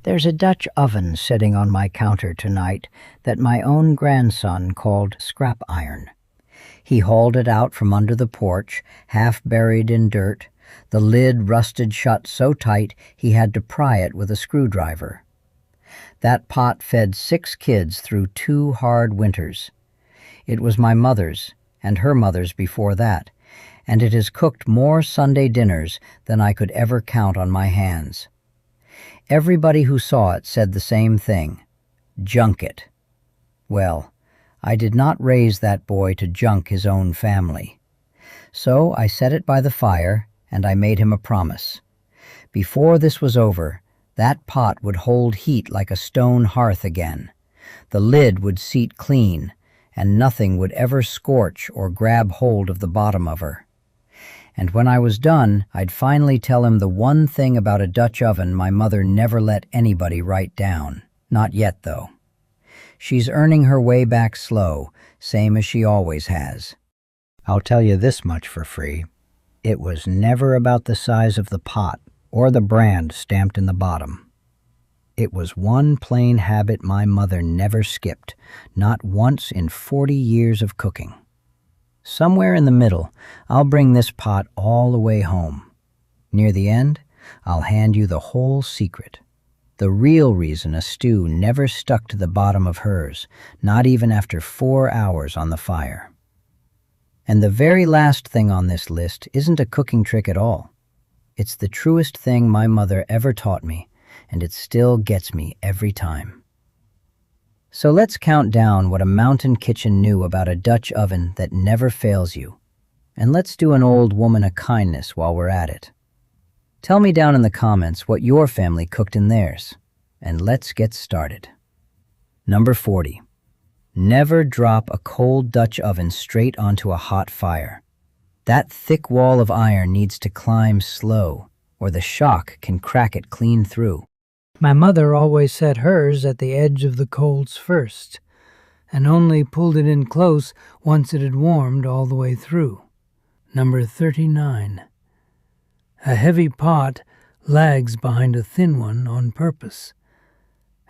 There's a Dutch oven sitting on my counter tonight that my own grandson called scrap iron. He hauled it out from under the porch, half buried in dirt. The lid rusted shut so tight he had to pry it with a screwdriver. That pot fed 6 kids through 2 hard winters. It was my mother's, and her mother's before that, and it has cooked more Sunday dinners than I could ever count on my hands. Everybody who saw it said the same thing: junk it. Well, I did not raise that boy to junk his own family. So I set it by the fire, and I made him a promise. Before this was over, that pot would hold heat like a stone hearth again. The lid would seat clean, and nothing would ever scorch or grab hold of the bottom of her. And when I was done, I'd finally tell him the one thing about a Dutch oven my mother never let anybody write down. Not yet, though. She's earning her way back slow, same as she always has. I'll tell you this much for free. It was never about the size of the pot or the brand stamped in the bottom. It was one plain habit my mother never skipped, not once in 40 years of cooking. Somewhere in the middle, I'll bring this pot all the way home. Near the end, I'll hand you the whole secret. The real reason a stew never stuck to the bottom of hers, not even after 4 hours on the fire. And the very last thing on this list isn't a cooking trick at all. It's the truest thing my mother ever taught me, and it still gets me every time. So let's count down what a mountain kitchen knew about a Dutch oven that never fails you. And let's do an old woman a kindness while we're at it. Tell me down in the comments what your family cooked in theirs, and let's get started. Number 40. Never drop a cold Dutch oven straight onto a hot fire. That thick wall of iron needs to climb slow, or the shock can crack it clean through. My mother always set hers at the edge of the coals first, and only pulled it in close once it had warmed all the way through. Number 39. A heavy pot lags behind a thin one on purpose,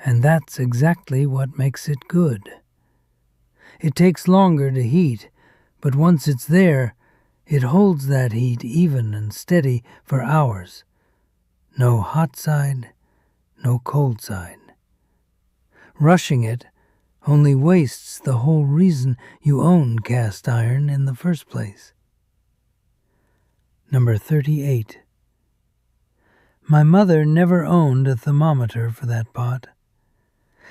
and that's exactly what makes it good. It takes longer to heat, but once it's there, it holds that heat even and steady for hours. No hot side, no cold side. Rushing it only wastes the whole reason you own cast iron in the first place. Number 38. My mother never owned a thermometer for that pot.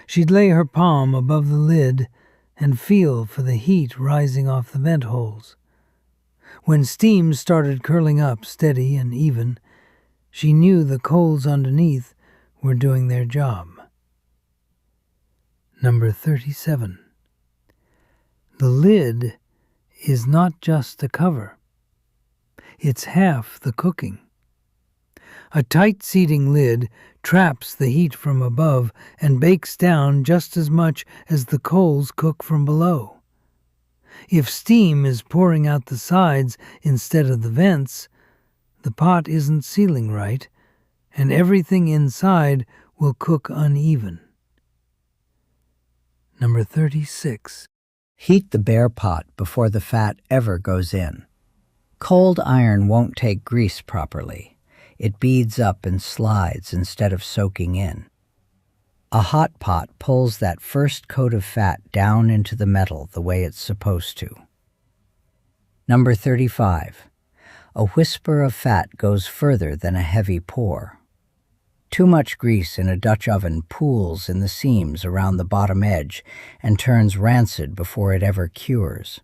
She'd lay her palm above the lid and feel for the heat rising off the vent holes. When steam started curling up steady and even, she knew the coals underneath were doing their job. Number 37. The lid is not just a cover. It's half the cooking. A tight seating lid traps the heat from above and bakes down just as much as the coals cook from below. If steam is pouring out the sides instead of the vents, the pot isn't sealing right, and everything inside will cook uneven. Number 36. Heat the bare pot before the fat ever goes in. Cold iron won't take grease properly. It beads up and slides instead of soaking in. A hot pot pulls that first coat of fat down into the metal the way it's supposed to. Number 35. A whisper of fat goes further than a heavy pour. Too much grease in a Dutch oven pools in the seams around the bottom edge and turns rancid before it ever cures.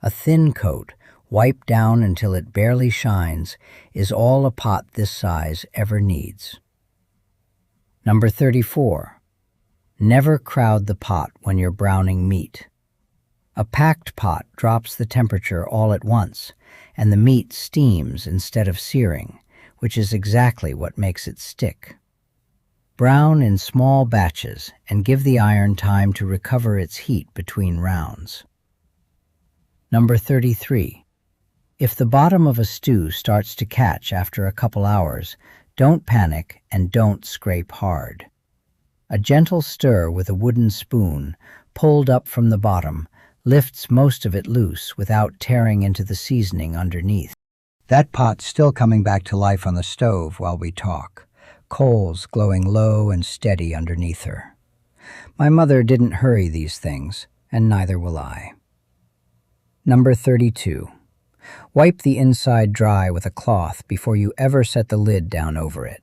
A thin coat, wiped down until it barely shines, is all a pot this size ever needs. Number 34. Never crowd the pot when you're browning meat. A packed pot drops the temperature all at once, and the meat steams instead of searing, which is exactly what makes it stick. Brown in small batches and give the iron time to recover its heat between rounds. Number 33. If the bottom of a stew starts to catch after a couple hours, Don't panic and don't scrape hard. A gentle stir with a wooden spoon, pulled up from the bottom, lifts most of it loose without tearing into the seasoning underneath. That pot's still coming back to life on the stove while we talk, coals glowing low and steady underneath her. My mother didn't hurry these things, and neither will I. Number 32. Wipe the inside dry with a cloth before you ever set the lid down over it.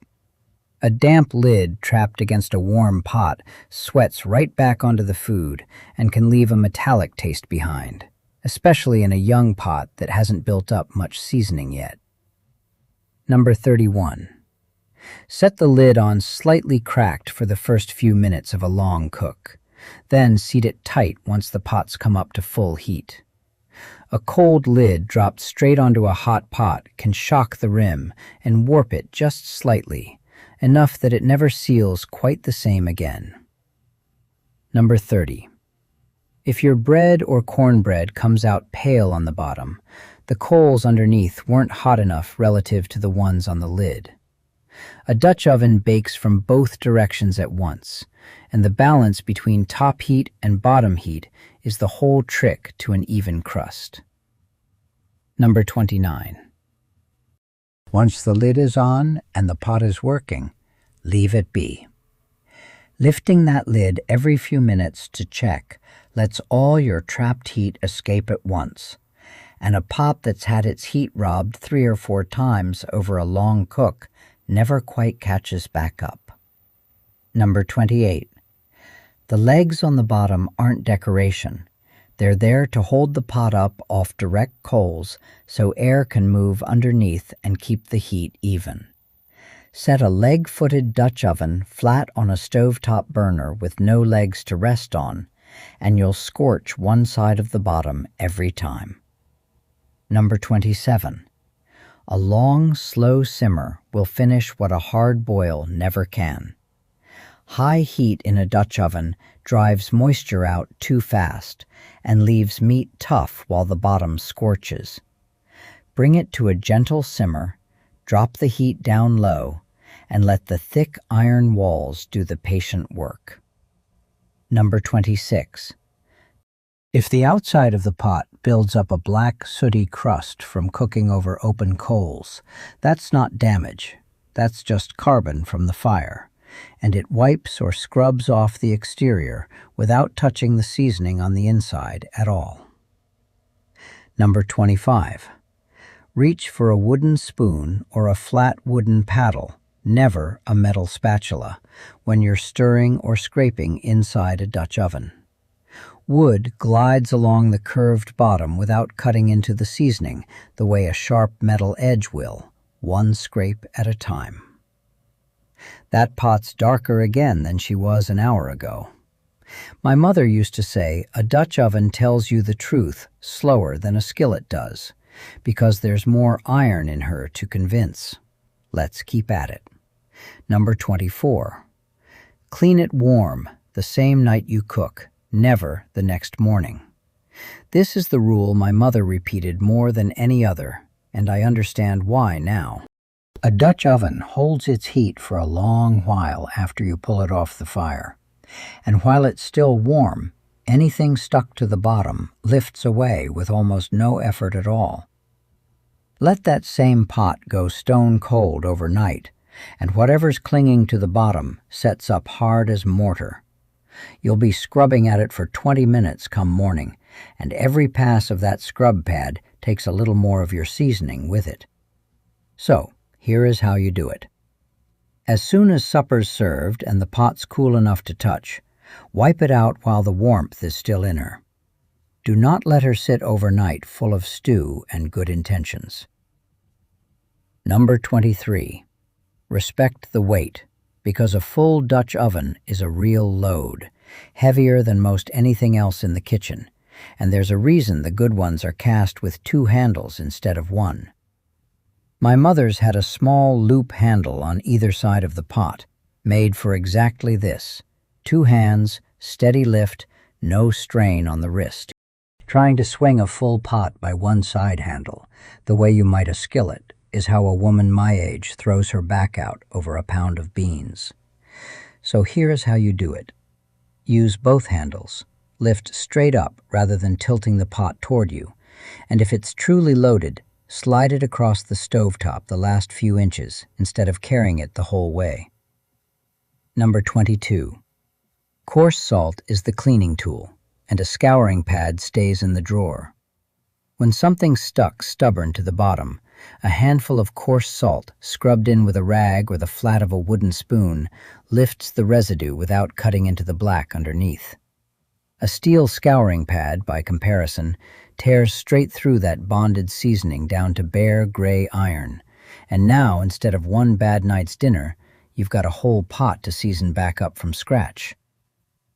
A damp lid trapped against a warm pot sweats right back onto the food and can leave a metallic taste behind, especially in a young pot that hasn't built up much seasoning yet. Number 31. Set the lid on slightly cracked for the first few minutes of a long cook. Then seat it tight once the pots come up to full heat. A cold lid dropped straight onto a hot pot can shock the rim and warp it just slightly, enough that it never seals quite the same again. Number 30. If your bread or cornbread comes out pale on the bottom, the coals underneath weren't hot enough relative to the ones on the lid. A Dutch oven bakes from both directions at once, and the balance between top heat and bottom heat is the whole trick to an even crust. Number 29. Once the lid is on and the pot is working, leave it be. Lifting that lid every few minutes to check lets all your trapped heat escape at once, and a pot that's had its heat robbed 3 or 4 times over a long cook never quite catches back up. Number 28. The legs on the bottom aren't decoration. They're there to hold the pot up off direct coals so air can move underneath and keep the heat even. Set a leg-footed Dutch oven flat on a stovetop burner with no legs to rest on, and you'll scorch one side of the bottom every time. Number 27. A long, slow simmer will finish what a hard boil never can. High heat in a Dutch oven drives moisture out too fast and leaves meat tough while the bottom scorches. Bring it to a gentle simmer, drop the heat down low, and let the thick iron walls do the patient work. Number 26. If the outside of the pot builds up a black, sooty crust from cooking over open coals, that's not damage. That's just carbon from the fire, and it wipes or scrubs off the exterior without touching the seasoning on the inside at all. Number 25. Reach for a wooden spoon or a flat wooden paddle, never a metal spatula, when you're stirring or scraping inside a Dutch oven. Wood glides along the curved bottom without cutting into the seasoning the way a sharp metal edge will, one scrape at a time. That pot's darker again than she was an hour ago. My mother used to say a Dutch oven tells you the truth slower than a skillet does, because there's more iron in her to convince. Let's keep at it. Number 24. Clean it warm the same night you cook, never the next morning. This is the rule my mother repeated more than any other, and I understand why now. A Dutch oven holds its heat for a long while after you pull it off the fire, and while it's still warm, anything stuck to the bottom lifts away with almost no effort at all. Let that same pot go stone cold overnight, and whatever's clinging to the bottom sets up hard as mortar. You'll be scrubbing at it for 20 minutes come morning, and every pass of that scrub pad takes a little more of your seasoning with it. So, here is how you do it. As soon as supper's served and the pot's cool enough to touch, wipe it out while the warmth is still in her. Do not let her sit overnight full of stew and good intentions. Number 23. Respect the weight, because a full Dutch oven is a real load, heavier than most anything else in the kitchen, and there's a reason the good ones are cast with 2 handles instead of 1. My mother's had a small loop handle on either side of the pot, made for exactly this: 2 hands, steady lift, no strain on the wrist. Trying to swing a full pot by one side handle, the way you might a skillet, is how a woman my age throws her back out over a pound of beans. So here is how you do it. Use both handles. Lift straight up rather than tilting the pot toward you, and if it's truly loaded, slide it across the stovetop the last few inches instead of carrying it the whole way. Number 22. Coarse salt is the cleaning tool, and a scouring pad stays in the drawer. When something's stuck stubborn to the bottom, a handful of coarse salt, scrubbed in with a rag or the flat of a wooden spoon, lifts the residue without cutting into the black underneath. A steel scouring pad, by comparison, tears straight through that bonded seasoning down to bare gray iron, and now, instead of one bad night's dinner, you've got a whole pot to season back up from scratch.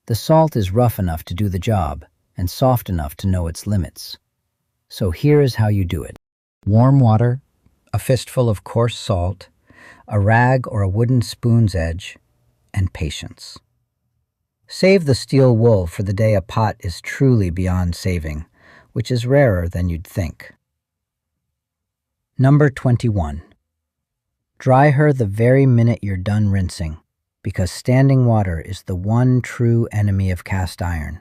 The salt is rough enough to do the job, and soft enough to know its limits. So here is how you do it. Warm water, a fistful of coarse salt, a rag or a wooden spoon's edge, and patience. Save the steel wool for the day a pot is truly beyond saving, which is rarer than you'd think. Number 21. Dry her the very minute you're done rinsing, because standing water is the one true enemy of cast iron,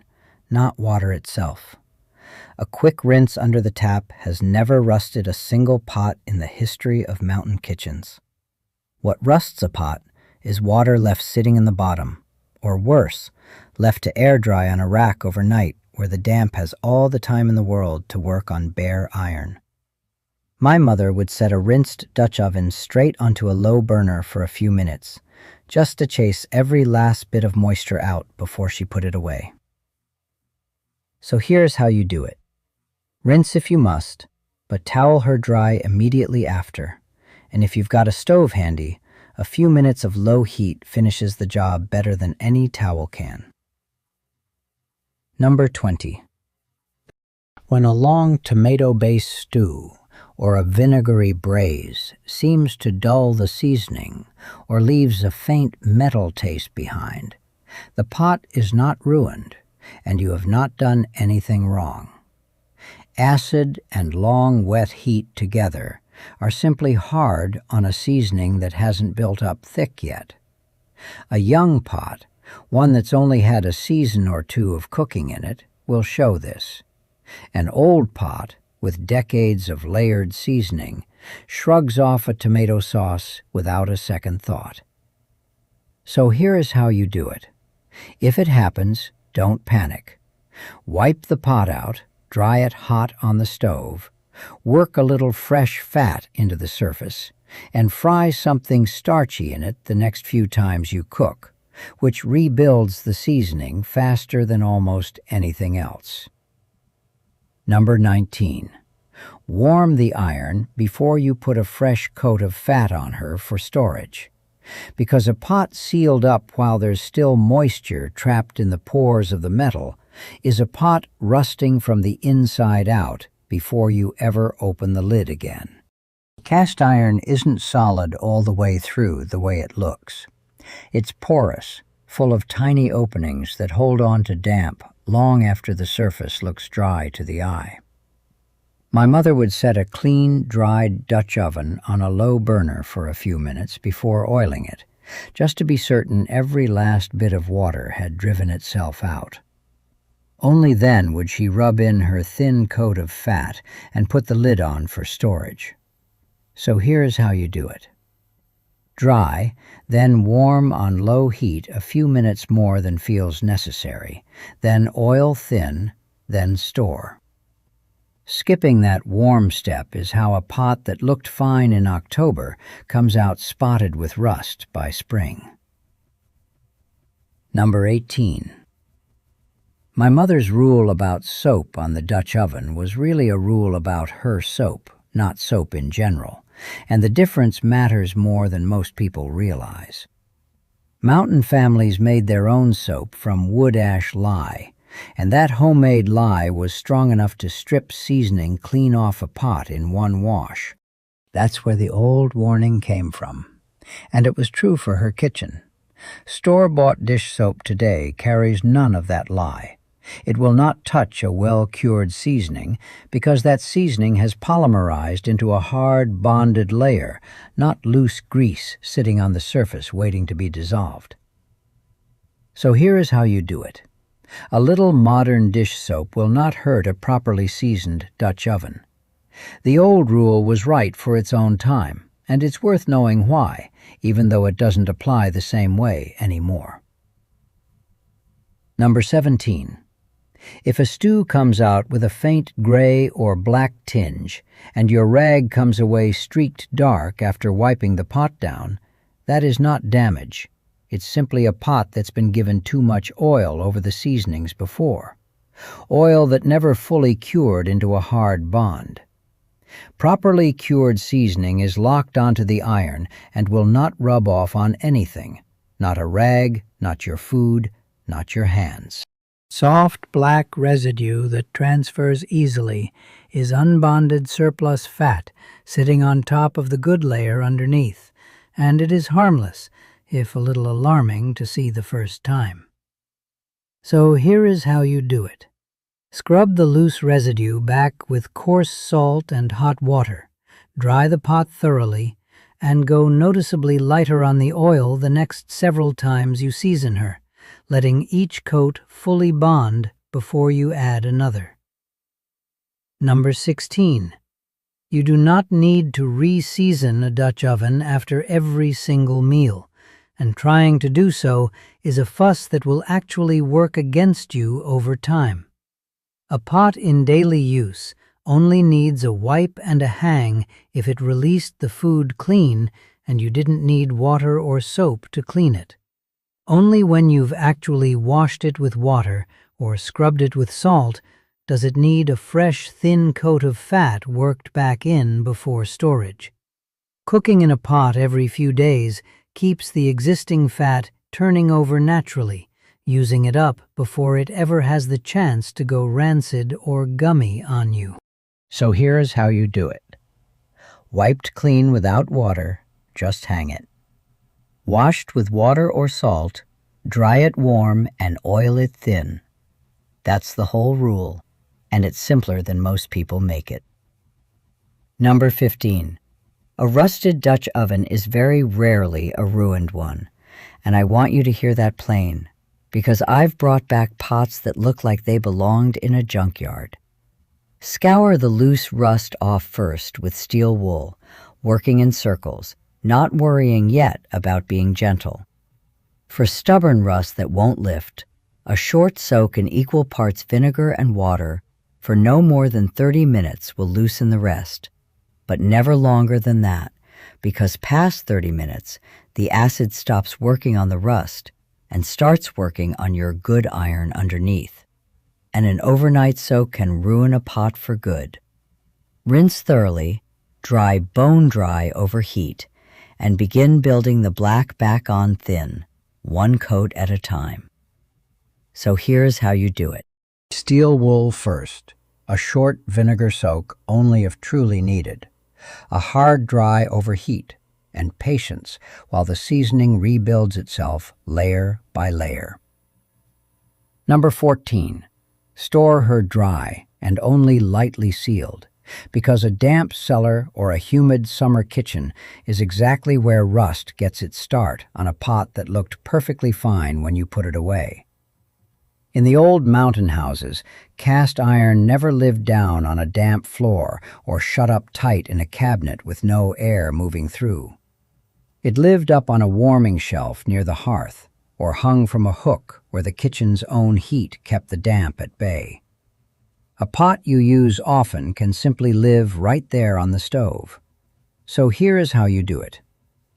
not water itself. A quick rinse under the tap has never rusted a single pot in the history of mountain kitchens. What rusts a pot is water left sitting in the bottom, or worse, left to air dry on a rack overnight where the damp has all the time in the world to work on bare iron. My mother would set a rinsed Dutch oven straight onto a low burner for a few minutes, just to chase every last bit of moisture out before she put it away. So here's how you do it. Rinse if you must, but towel her dry immediately after, and if you've got a stove handy, a few minutes of low heat finishes the job better than any towel can. Number 20. When a long tomato-based stew or a vinegary braise seems to dull the seasoning or leaves a faint metal taste behind, the pot is not ruined, and you have not done anything wrong. Acid and long wet heat together are simply hard on a seasoning that hasn't built up thick yet. A young pot, one that's only had a season or two of cooking in it, will show this. An old pot, with decades of layered seasoning, shrugs off a tomato sauce without a second thought. So here is how you do it. If it happens, don't panic. Wipe the pot out, dry it hot on the stove, work a little fresh fat into the surface, and fry something starchy in it the next few times you cook, which rebuilds the seasoning faster than almost anything else. Number 19. Warm the iron before you put a fresh coat of fat on her for storage, because a pot sealed up while there's still moisture trapped in the pores of the metal is a pot rusting from the inside out before you ever open the lid again. Cast iron isn't solid all the way through the way it looks. It's porous, full of tiny openings that hold on to damp long after the surface looks dry to the eye. My mother would set a clean, dried Dutch oven on a low burner for a few minutes before oiling it, just to be certain every last bit of water had driven itself out. Only then would she rub in her thin coat of fat and put the lid on for storage. So here is how you do it. Dry, then warm on low heat a few minutes more than feels necessary, then oil thin, then store. Skipping that warm step is how a pot that looked fine in October comes out spotted with rust by spring. Number 18. My mother's rule about soap on the Dutch oven was really a rule about her soap, not soap in general, and the difference matters more than most people realize. Mountain families made their own soap from wood ash lye, and that homemade lye was strong enough to strip seasoning clean off a pot in one wash. That's where the old warning came from, and it was true for her kitchen. Store-bought dish soap today carries none of that lye, It will not touch a well-cured seasoning because that seasoning has polymerized into a hard, bonded layer, not loose grease sitting on the surface waiting to be dissolved. So here is how you do it. A little modern dish soap will not hurt a properly seasoned Dutch oven. The old rule was right for its own time, and it's worth knowing why, even though it doesn't apply the same way anymore. Number 17. If a stew comes out with a faint gray or black tinge, and your rag comes away streaked dark after wiping the pot down, that is not damage. It's simply a pot that's been given too much oil over the seasonings before. Oil that never fully cured into a hard bond. Properly cured seasoning is locked onto the iron and will not rub off on anything. Not a rag, not your food, not your hands. Soft black residue that transfers easily is unbonded surplus fat sitting on top of the good layer underneath, and it is harmless, if a little alarming to see the first time. So here is how you do it. Scrub the loose residue back with coarse salt and hot water, dry the pot thoroughly, and go noticeably lighter on the oil the next several times you season her, letting each coat fully bond before you add another. Number 16. You do not need to re-season a Dutch oven after every single meal, and trying to do so is a fuss that will actually work against you over time. A pot in daily use only needs a wipe and a hang if it released the food clean and you didn't need water or soap to clean it. Only when you've actually washed it with water or scrubbed it with salt does it need a fresh, thin coat of fat worked back in before storage. Cooking in a pot every few days keeps the existing fat turning over naturally, using it up before it ever has the chance to go rancid or gummy on you. So here's how you do it. Wiped clean without water, just hang it. Washed with water or salt, dry it warm and oil it thin. That's the whole rule, and it's simpler than most people make it. Number 15. A rusted Dutch oven is very rarely a ruined one, and I want you to hear that plain, because I've brought back pots that look like they belonged in a junkyard. Scour the loose rust off first with steel wool, working in circles, not worrying yet about being gentle. For stubborn rust that won't lift, a short soak in equal parts vinegar and water for no more than 30 minutes will loosen the rest, but never longer than that, because past 30 minutes, the acid stops working on the rust and starts working on your good iron underneath. And an overnight soak can ruin a pot for good. Rinse thoroughly, dry bone dry over heat, and begin building the black back on thin, one coat at a time. So here's how you do it. Steel wool first, a short vinegar soak only if truly needed, a hard dry over heat, and patience while the seasoning rebuilds itself layer by layer. Number 14. Store her dry and only lightly sealed, because a damp cellar or a humid summer kitchen is exactly where rust gets its start on a pot that looked perfectly fine when you put it away. In the old mountain houses, cast iron never lived down on a damp floor or shut up tight in a cabinet with no air moving through. It lived up on a warming shelf near the hearth, or hung from a hook where the kitchen's own heat kept the damp at bay. A pot you use often can simply live right there on the stove. So here is how you do it.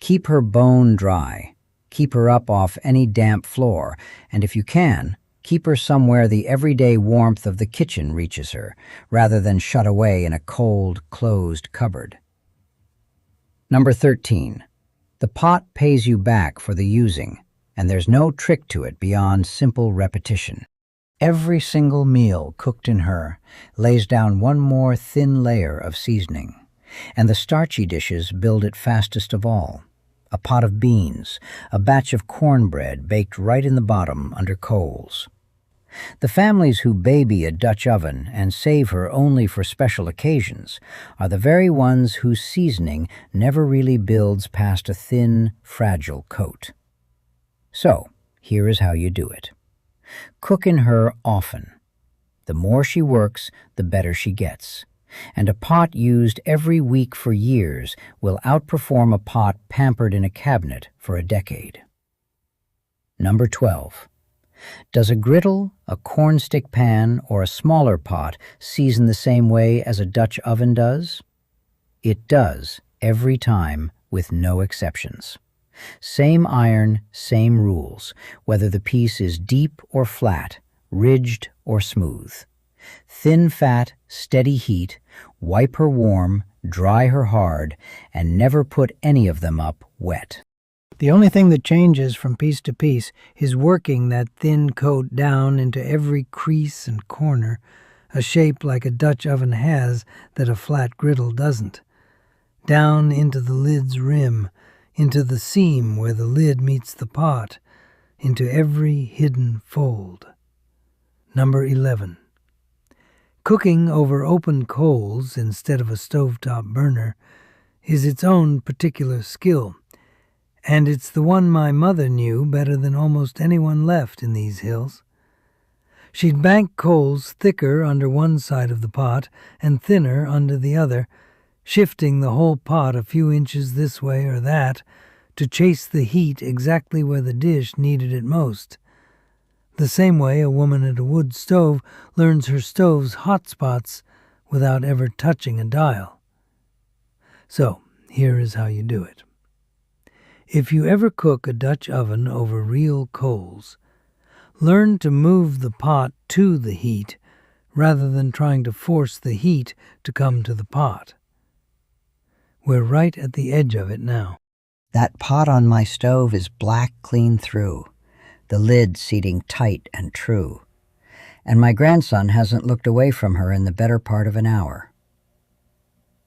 Keep her bone dry. Keep her up off any damp floor, and if you can, keep her somewhere the everyday warmth of the kitchen reaches her, rather than shut away in a cold, closed cupboard. Number 13. The pot pays you back for the using, and there's no trick to it beyond simple repetition. Every single meal cooked in her lays down one more thin layer of seasoning, and the starchy dishes build it fastest of all. A pot of beans, a batch of cornbread baked right in the bottom under coals. The families who baby a Dutch oven and save her only for special occasions are the very ones whose seasoning never really builds past a thin, fragile coat. So, here is how you do it. Cook in her often. The more she works, the better she gets. And a pot used every week for years will outperform a pot pampered in a cabinet for a decade. Number 12. Does a griddle, a cornstick pan, or a smaller pot season the same way as a Dutch oven does? It does, every time, with no exceptions. Same iron, same rules, whether the piece is deep or flat, ridged or smooth. Thin fat, steady heat, wipe her warm, dry her hard, and never put any of them up wet. The only thing that changes from piece to piece is working that thin coat down into every crease and corner, a shape like a Dutch oven has that a flat griddle doesn't. Down into the lid's rim, into the seam where the lid meets the pot, into every hidden fold. Number 11. Cooking over open coals instead of a stovetop burner is its own particular skill, and it's the one my mother knew better than almost anyone left in these hills. She'd bank coals thicker under one side of the pot and thinner under the other, shifting the whole pot a few inches this way or that to chase the heat exactly where the dish needed it most. The same way a woman at a wood stove learns her stove's hot spots without ever touching a dial. So, here is how you do it. If you ever cook a Dutch oven over real coals, learn to move the pot to the heat rather than trying to force the heat to come to the pot. We're right at the edge of it now. That pot on my stove is black clean through, the lid seating tight and true, and my grandson hasn't looked away from her in the better part of an hour.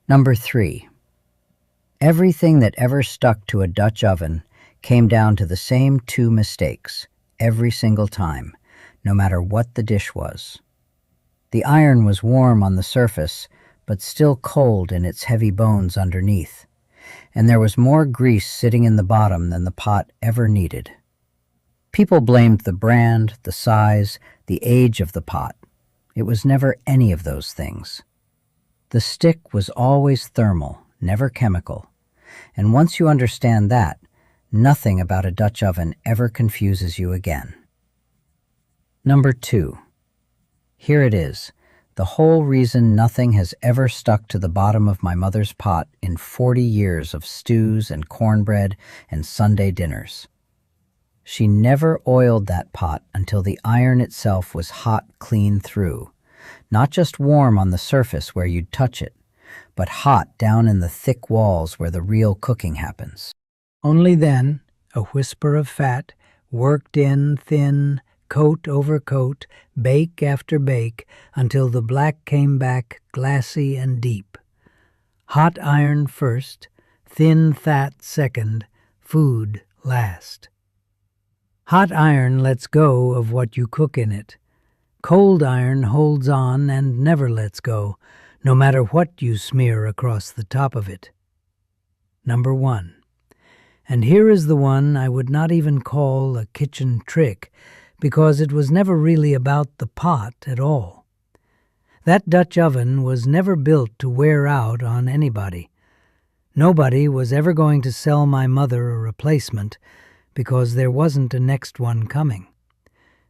Number 3. Everything that ever stuck to a Dutch oven came down to the same 2 mistakes, every single time, no matter what the dish was. The iron was warm on the surface, but still cold in its heavy bones underneath, and there was more grease sitting in the bottom than the pot ever needed. People blamed the brand, the size, the age of the pot. It was never any of those things. The stick was always thermal, never chemical, and once you understand that, nothing about a Dutch oven ever confuses you again. Number 2. Here it is, the whole reason nothing has ever stuck to the bottom of my mother's pot in 40 years of stews and cornbread and Sunday dinners. She never oiled that pot until the iron itself was hot clean through, not just warm on the surface where you'd touch it, but hot down in the thick walls where the real cooking happens. Only then, a whisper of fat, worked in thin, coat over coat, bake after bake, until the black came back glassy and deep. Hot iron first, thin fat second, food last. Hot iron lets go of what you cook in it. Cold iron holds on and never lets go, no matter what you smear across the top of it. Number 1. And here is the one I would not even call a kitchen trick, because it was never really about the pot at all. That Dutch oven was never built to wear out on anybody. Nobody was ever going to sell my mother a replacement, because there wasn't a next one coming.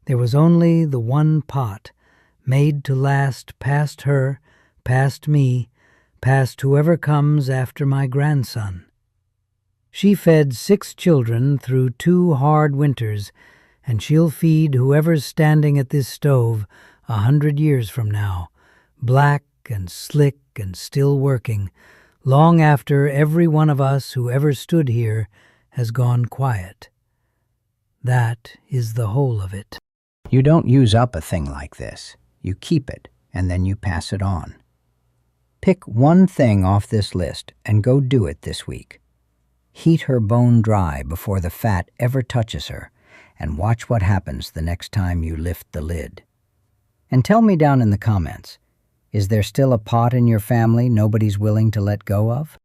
There was only the one pot, made to last past her, past me, past whoever comes after my grandson. She fed 6 children through 2 hard winters, and she'll feed whoever's standing at this stove 100 years from now, black and slick and still working, long after every one of us who ever stood here has gone quiet. That is the whole of it. You don't use up a thing like this. You keep it, and then you pass it on. Pick one thing off this list and go do it this week. Heat her bone dry before the fat ever touches her, and watch what happens the next time you lift the lid. And tell me down in the comments, is there still a pot in your family nobody's willing to let go of?